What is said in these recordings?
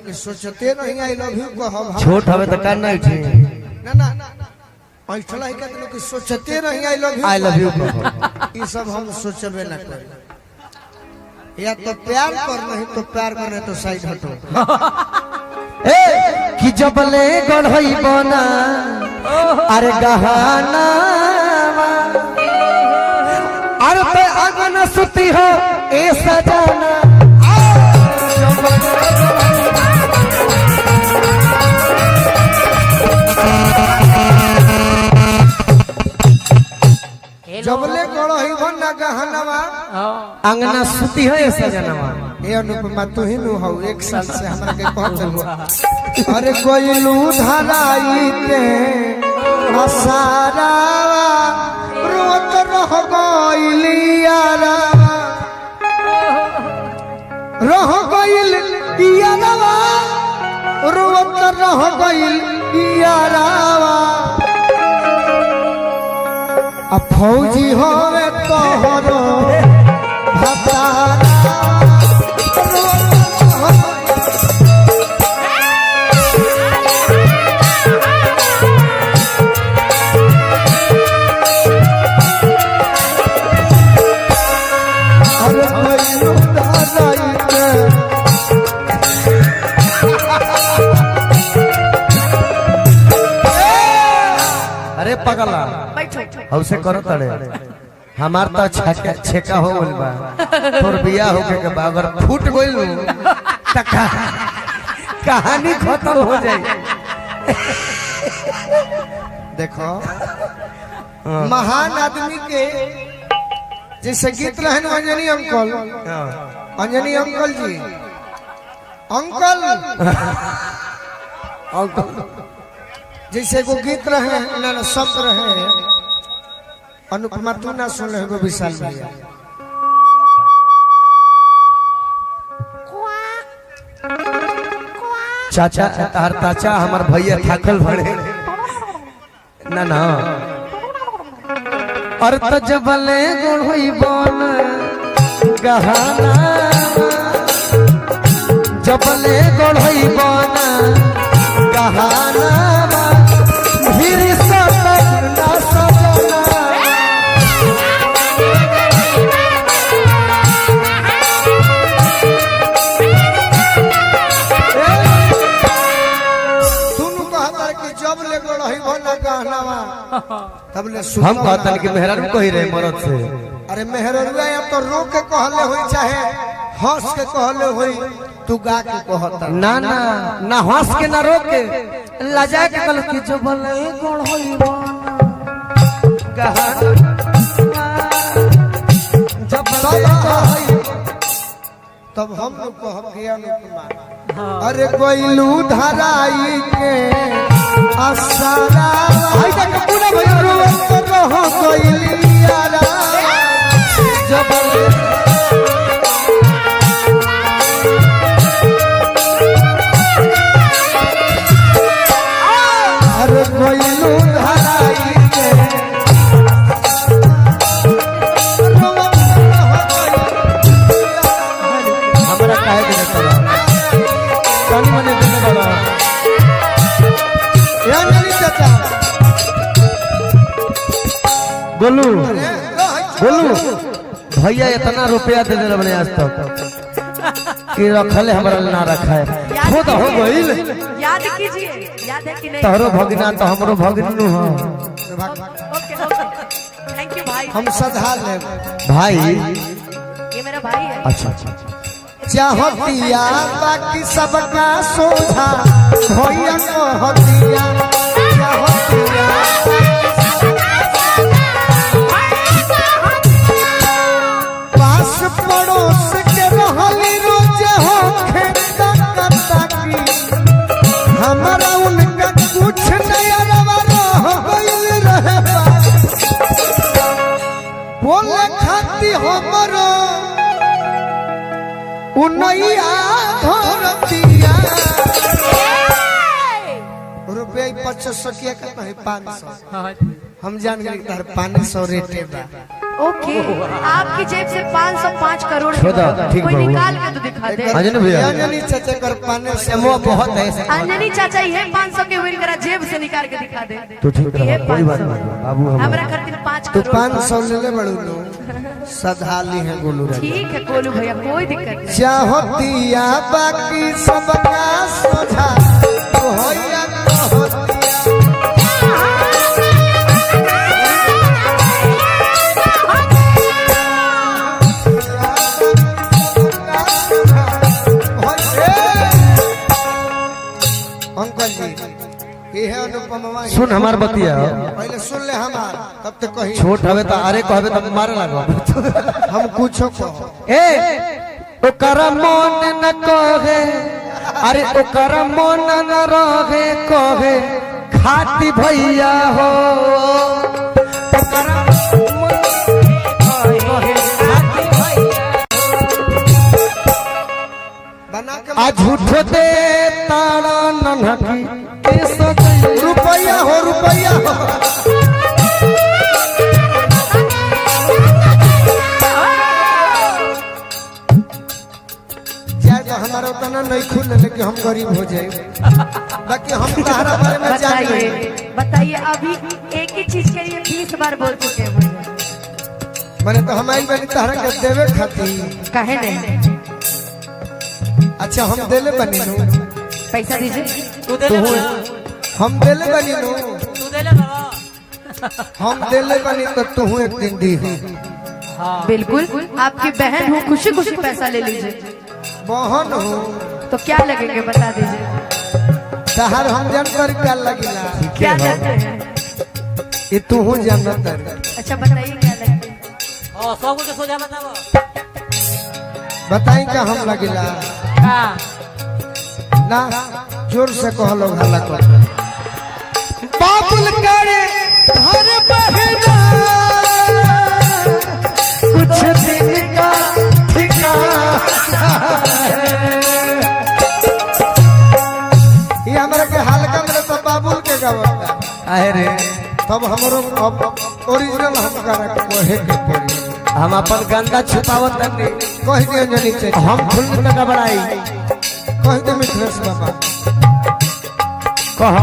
लोग सोचते नहीं आई लव यू को हम छोट हवे तो करना ही थी ना ना ऐठला है के लोग सोचते नहीं आई लव यू को ये सब हम सोचबे ना कर या तो प्यार कर नहीं तो प्यार करने तो साइड हटो ए कि जबले गढ़ई बना अरे गहना अरे पे अगन सुती हो ए सजाना जबले गड़ो ही बना गहनवा अंगना सुती हो ए सजनवा ये अनुपमा तू ही नु हो 1 साल से हमरा के कहत अरे कोई लू धराई के मसारा रोत रह गइलियारा रह गइल यारावा रोत रह गइल यारावा आ फौजी होवे तोहरो भतारा अरे पगला हमसे करो तड़े हमार तो छेका हो गइल बा तोर बियाह होके के बा अगर फूट गइल त कहानी खत्म हो जाए देखो महान आदमी के जैसे गीत रहन अंजनी अंकल जी अंकल जैसे को गीत रहे ना शब्द रहे अनुपमा तू ना सुन रहे विशाल भैया चाचा तार चाचा हमार भैया थाकल भड़े ना ना और तजबले गोढ़ई बन गहना जबले गोढ़ई बन गहना फिर सपना सजना हम कहतन कि मेहरारू कही रहे मरद से अरे मेहरारू या तो रो के कहले होई चाहे हंस के कहले होई तू गा के कहता ना ना ना हंस के ना रो के लजा के कल कि जो भले गढ़ई बना जब तब हम लोग कहब कि अनुपमा अरे कोइलू धराई के असरा हाय तक पूरा भैया रोवत रहो कोइलियारा जब अरे कोइलू धराई के हमरा काहे के चला कानी मने देने वाला गोलू गोलू भैया इतना रुपया दे दे रहे आज तक कि रखले हमरा ना रखा है खुद हो गइल याद कीजिए याद है कि नहीं तोरो भगना तो हमरो भगनु हो ओके थैंक यू भाई हम सधा ले भाई ये मेरा भाई है अच्छा अच्छा चाहतिया बाकी सबका सोझा भैया कहतिया चाहतिया पास पड़ोस के रहली रोज हो खेता करता की हमारा उनका कुछ नहीं रह गइल रहे बोले खाती हमरो उनैया धरतिया रुपया 2500 किया कहता है 500 हम जान गए 500 रेट बा ओके आपकी जेब से 505 करोड़ छोड़ा, ठीक कोई बाबू। निकाल के तो दिखा दे। अंजनी भैया अंजनी चाचा कर पाने से वो बहुत है अंजनी चाचा ये 500 के विन करा जेब से निकाल के दिखा दे। तो ठीक ये रहा कोई बात 500 नहीं बाबू हम हमरा खातिर 5 तू करोड़ 500 ले ले बड़ू लो सधाली है गोलू रे ठीक है गोलू भैया कोई दिक्कत नहीं। चाहतिया बाकी सबका सोझा होया अंकल जी ये है अनुपमा सुन हमार बतिया पहले सुन ले हमार तब तक कही छोट हवे तो अरे कहबे तो मारे लागो हम कुछो को ए ओकरा मन न कहे अरे ओकरा मन न रहे कहे खाती भैया हो ओकरा मन कहे खाती भैया बना के आ झूठो दे तारा नन्हकी के सजई रुपया हो जाए तो हमारा उतना नहीं खुल लेकिन हम गरीब हो जाए बाकी हम तुम्हारा बारे में जान बताइए गए बताइए अभी एक ही चीज के लिए 20 बार बोल चुके हैं भैया। मैंने तो हमारी बनी तहरा के देवे खाती कहे नहीं अच्छा हम देले बनी नु पैसा दीजिए तू दे ले बाबा, हम देले बनी नु तू दे ले बाबा। हम देले बनी तो तू एक दिन दी हाँ बिल्कुल आपकी बहन हूँ खुशी खुशी पैसा ले लीजिए। बहन हो तो क्या लगेंगे बता दीजिए तहार हम जानकर क्या लगिला क्या जानते हैं। ये तू हूँ जानत अच्छा बताइए क्या लगते हैं। हाँ सब कुछ सोचा बताओ। बताई क्या हम लगिला हाँ ना जोर से कहलो हल्ला कर बाबुल करे घर बहना कुछ दिन का ठिकाना ये हमरा के हल्का में तो बाबुल के गवाता आहे रे तब हमरो अब ओरिजिनल हम करा कहे के पड़ी हम अपन गंदा छुपावत नहीं कह दे अंजनी से हम खुल में घबराई कह दे मिथलेश बाबा कह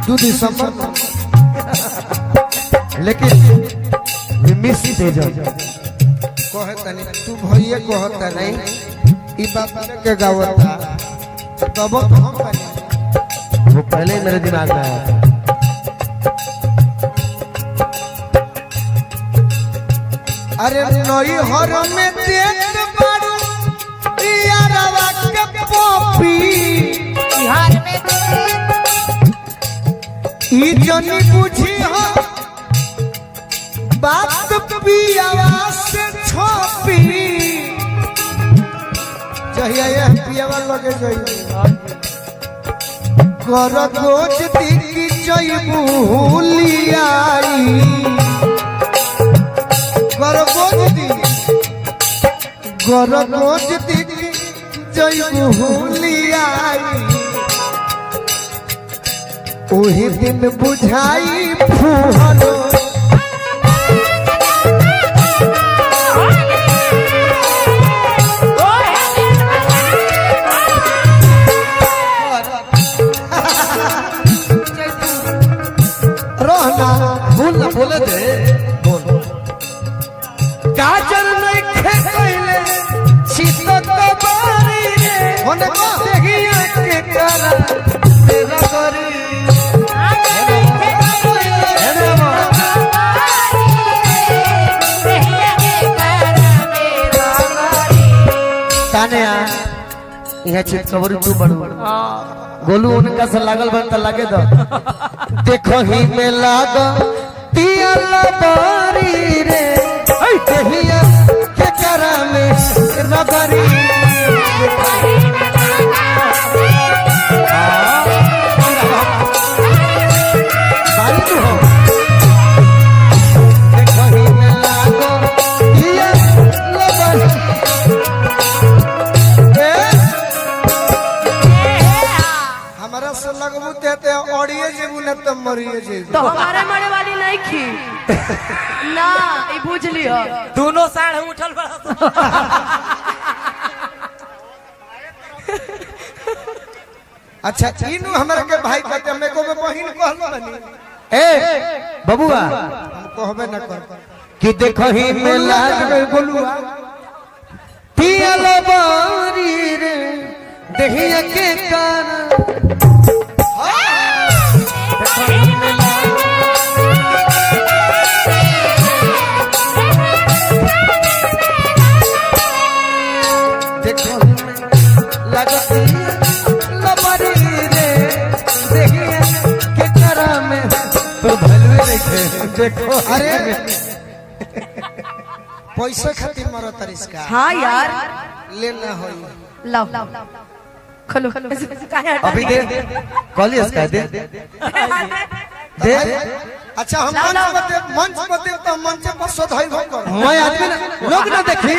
2 दिसंबर को लेकिन मिस तेज कहे तनी तू भैया कहता नहीं ई बाबा के गावता तब तो हम बने वो पहले ही मेरे दिमाग में आया था। अरे नई हर में देख बारू यारवा के पपी बिहार में ई जनी बुझी हो बात पियावा से छोपी जहिया ये पियावा लगे जई कर गोज दिखी जईबू हुलियाई कर गोज दिखी जईबू हुलियाई ओही दिन बुझाई फूहलो रहना बोल ना बोले दे बोल काजल नहीं खे कइले सीतो तो बारी रे होने को देहिया के करा तेरा करी काने आ यह चित कबरी तू बड़ू गोलू उनका से लागल बन त लागे दो देखो ही में लाग तिया लबारी रे देहिया के करा में नगरी बारी तू हो देखो ही में लाग तिया लबारी हमारा से लगबू ते ओड़िए जेबू न तो मरिए जेबू। तो हमारे मरे वाली नहीं खी ना ई बुझ लियो। दोनों साढ़ उठल बड़ा। अच्छा इनु हमरा के भाई कहते हमें को बहिन कहल बनी ए बबुआ हम कहबे न कर कि देखो ही में लाग गोलुआ पियल बारी रे दहिया के कारण देखो लगती लबरी रे दहिया के कारण में तो भलवे देखे देखो अरे पैसे खातिर मरो तरिस्का हाँ यार लेना होई लाओ खलो काहे हटा अभी दे कॉलेज का दे दे अच्छा हम मंच पर तो मंच पर सोधाई हो कर मैं आदमी ना लोग ना देखी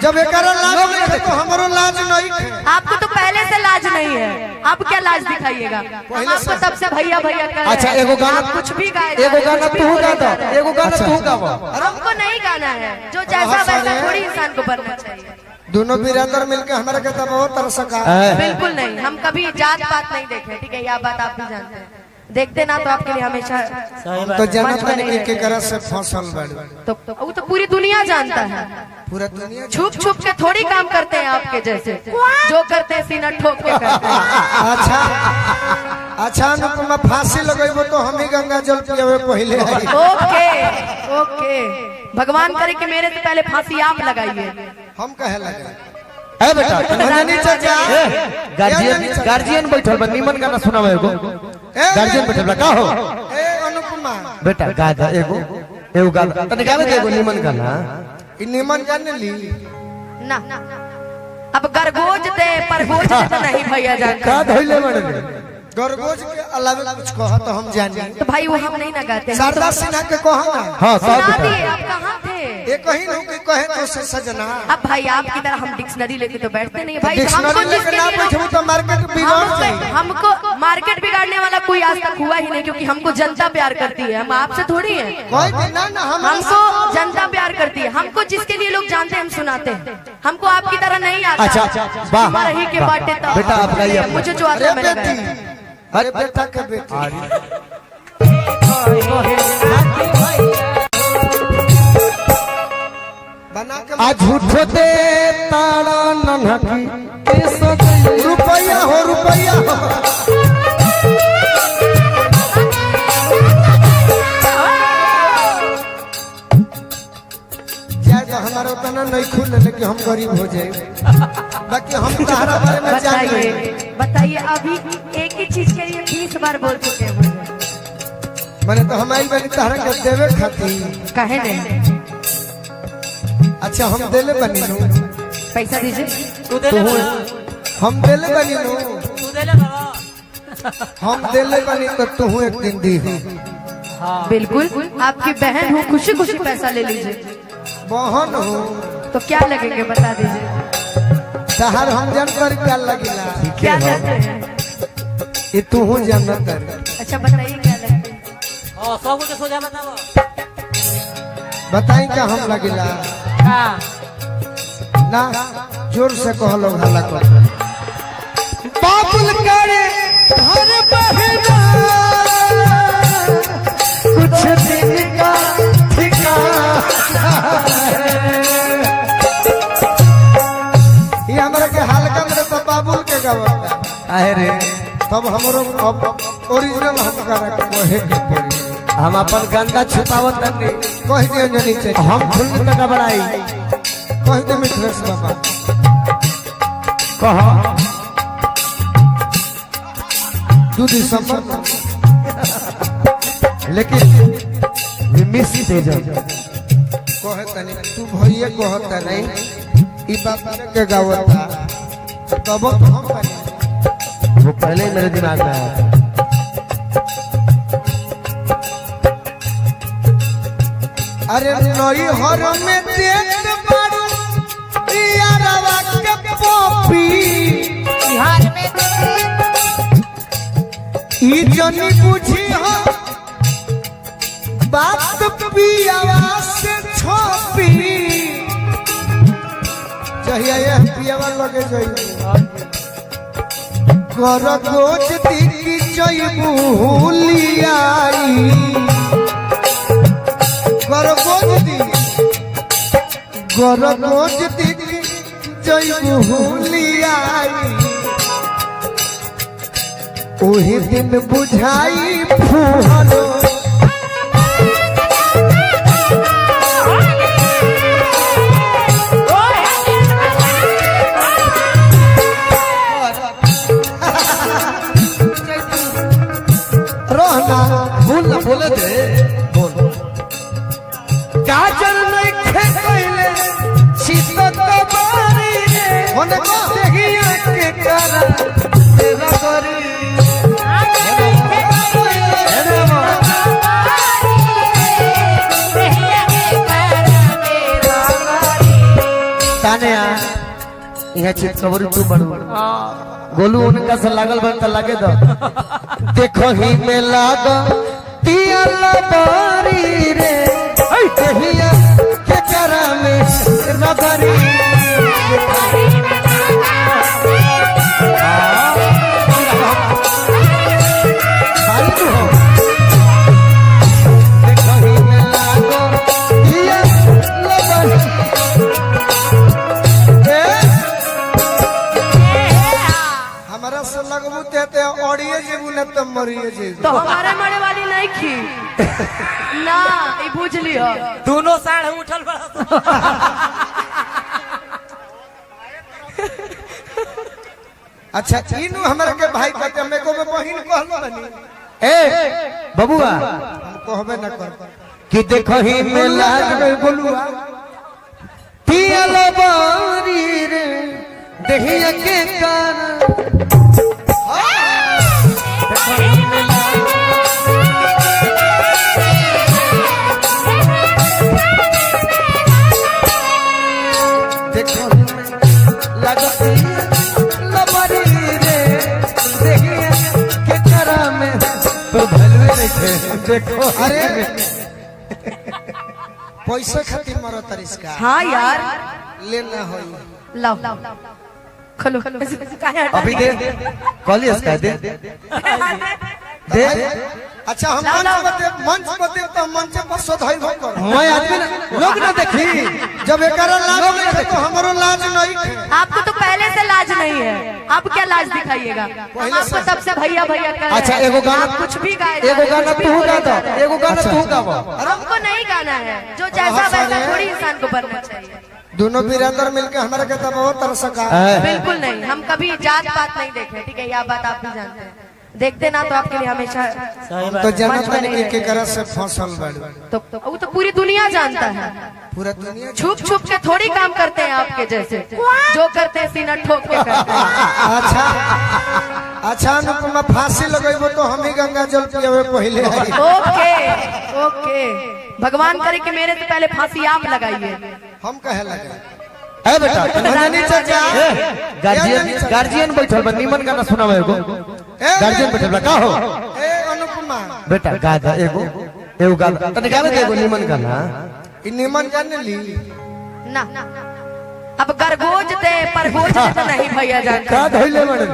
जब एकरा लाज नहीं है तो हमरो लाज नहीं है। आपको तो पहले से लाज नहीं है, आप क्या लाज दिखाइएगा? हम आपको तब से भैया भैया कर रहे हैं। अच्छा एगो गाना आप कुछ भी गाए, एगो गाना तू गा दो, एगो गाना तू गावा। हमको नहीं गाना है, जो जैसा वैसा थोड़ी इंसान को बनना चाहिए। दोनों बिरादर मिलकर हमारे कहता बहुत तरह सका बिल्कुल नहीं, हम कभी जात पात नहीं देखे, ठीक है? यह बात आप भी जानते हैं, देखते ना तो आपके लिए हमेशा तो जानत नहीं कि केकरा से फसल बड़ तो वो तो पूरी दुनिया जानता है। पूरा दुनिया छुप छुप के थोड़ी काम करते हैं आपके जैसे, जो करते हैं सीना ठोक के करते हैं। अच्छा अच्छा अनुपमा फांसी लगेबो तो हम ही गंगा जल पिएबे पहले आई। ओके ओके, भगवान करे कि मेरे से पहले फांसी आप लगाइए। हम कहे लगे ए बेटा अंजनी चाचा गार्जियन बैठल बा, निमन गाना सुनावे एगो। गार्जियन बैठल बा, का हो ए अनुपमा बेटा गा गा एगो गा तने गावे दे एगो निमन गाना। इ निमन जाने ली ना अब गरगोज दे परगोज दे तो नहीं भैया जान का धइले बड़े गरगोज के अलावा कुछ कहा तो हम जाने। तो भाई वो हम नहीं ना गाते हैं। शारदा सिन्हा के कहा ना हां सुना सब दिए, आप कहाँ थे? ये कहीं नहीं कि कहे तो से सजना अब भाई आपकी तरह हम डिक्शनरी लेके तो बैठते नहीं भाई। हमको डिक्शनरी लेके जिसके ना लिए बैठो तो मार्केट बिगाड़ जाए। हमको मार्केट बिगाड़ने वाला कोई आज तक हुआ ही नहीं, क्योंकि हमको जनता प्यार करती है, हम आपसे थोड़ी हैं। कोई भी ना ना हमको जनता प्यार करती है, हमको जिसके लिए लोग जानते हैं हम सुनाते हैं, हमको आपकी तरह नहीं आता। अच्छा, वाह। रही के बाटे तो बेटा, आप गाइए। मुझे जो आता है मैंने बेटी गाया। अरे बेटा के बेटी बना के आज झूठो दे तारा नन्हकी रुपया हो रुपया हो जाए हमारा उतना नहीं खुल लेकिन हम गरीब हो जाए। बाकी हम तुम्हारा बारे में जान बताइए गए। बताइए, अभी एक ही चीज के लिए 20 बार बोल चुके हैं मुझे। मैंने तो हमारी बनी तारा के देवे खाती। कहे नहीं अच्छा हम देले बनी नु पैसा दीजिए। तू दे ले बाबा, हम देले बनी नु तू दे ले बाबा। हम देले बनी तो तू एक दिन दी हाँ बिल्कुल, आपकी बहन हूँ, खुशी खुशी पैसा ले लीजिए। बहन हो तो क्या लगेंगे बता दीजिए। तहार हम जान कर क्या लगिला क्या लगते हैं? ये तू हूँ जानत है। अच्छा बताइए क्या लगते हैं? हाँ सब कुछ सोचा बताओ। बताई क्या हम लगिला हाँ ना जोर से कह लो हल्ला कर बाबुल करे घर बहना कुछ दिन का ठिकाना ये हमरा के हल्का मेरे तो बाबुल के गवता आहे रे तब हमरो अब ओरिजिनल हम करे कहे के पड़ी। हम अपन गंदा छुपावत नहीं कह दियो जनी से हम फुल तक बड़ाई कह दे मिथलेश बाबा कह 2 दिसंबर लेकिन मिस तेज कहे तनी तू भइए कहता नहीं ई बाबा के गावता तब तो हम बनी। वो पहले ही मेरे दिमाग में आया। अरे नई हर में देख बारू यारवा के पपी बिहार में ई जनी बुझी हो बात पियावा से छोपी जहिया ये पियावा लगे जाई कर गोज दिखी जई भूलियाई कर गोज दी कर गोज दिखी जई भूलियाई ओही दिन बुझाई फूहलो रोहना बोल ना बोले दे बोल काजल नहीं खेले शीतत बारी रे होने को देहिया के करा तेरा करी ताने यहाँ चित्रवरी तू बड़ू गोलू उनका से लागल बन त लागे दो देखो ही में लाग तिया लबारी रे देहिया के करा में नगरी देखो ही में लाग तिया लबारी हमारा से लगबू ते ओडिए जेबू न त मरिए जेबू तो हमारे मरे वाली नहीं खी ना ये बुझ लियो दोनों साढ़ उठल बड़ा अच्छा इनु हमरा के भाई कहते हमें को बहिन कहलो बनी ए बबुआ हम कहबे न कर कि देखो ही में लाग गई बोलुआ तिया लबारी रे देहिया के करा देखो लगती लबरी रे देखिए के करा में तो भलवे नहीं थे देखो अरे पैसा खातिर मरो तरिस्का हाँ यार लेना होई लाओ खलो काहे हटा अभी दे कॉलेज का दे दे अच्छा हम मंच बते तो मंच पर सोधाई हो कर मैं आदमी लोग ना देखी जब एकरा लाज नहीं है तो हमरो लाज नहीं है आपको तो पहले से लाज नहीं है आप क्या लाज दिखाइएगा हम आपको तब से भैया भैया कर अच्छा एगो गाना कुछ भी गाए एगो गाना तू गा दो एगो गाना तू गाओ हमको नहीं गाना है जो जैसा वैसा थोड़ी इंसान को बनना चाहिए दोनों बिरादर मिलके हमारे के तब बहुत तरह सका बिल्कुल नहीं हम कभी जात पात नहीं देखे ठीक है यह बात आप भी जानते हैं देखते ना तो आपके लिए हमेशा तो जनत ने के करत से फसल बाड़ तो वो तो पूरी दुनिया जानता है पूरा दुनिया छुप छुप के थोड़ी काम करते हैं आपके जैसे जो करते हैं सीना ठोक के करते हैं अच्छा अच्छा अनुपमा फांसी लगेबो तो हम ही गंगा जल पिएबे पहले आई ओके ओके भगवान करे कि मेरे से पहले फांसी आप लगाइए हम कहे लगे ए बेटा रानी चाचा गार्जियन बैठल बा निमन गाना सुनावे एगो गार्जियन बैठल बा का हो ए अनुपमा बेटा गा दा एगो एगो गा तने गावे दे एगो निमन गाना इ निमन जाने ली ना अब गरगोज दे परगोज दे तो नहीं भैया जानते का धइले बड़े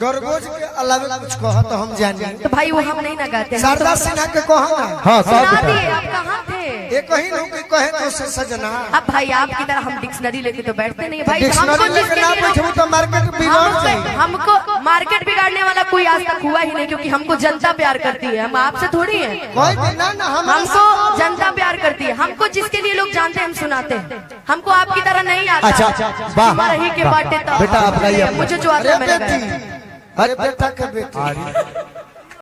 गरगोज के अलावा कुछ कहो तो हम जानी तो भाई वो हम नहीं ना गाते हैं। शारदा सिन्हा के कहो ना हां सब सुना बेटा दिए आप कहाँ थे ये कहीं न कि कहे तो से सजना अब भाई आपकी तरह हम डिक्शनरी लेके तो बैठते नहीं भाई हमको डिक्शनरी लेके जिसके ना लिए बैठू तो मार्केट बिगड़ जाए हमको मार्केट बिगाड़ने वाला कोई आज तक हुआ ही नहीं क्योंकि हमको जनता प्यार करती है हम आपसे थोड़ी हैं कोई भी ना ना हम हमको जनता प्यार करती है हमको जिसके लिए लोग जानते हैं हम सुनाते हैं हमको आपकी तरह नहीं आता अच्छा वाह रही के बाटे तो बेटा आप गाइए मुझे जो आता अरे है मैंने बेटी गाया। अरे बेटा के बेटी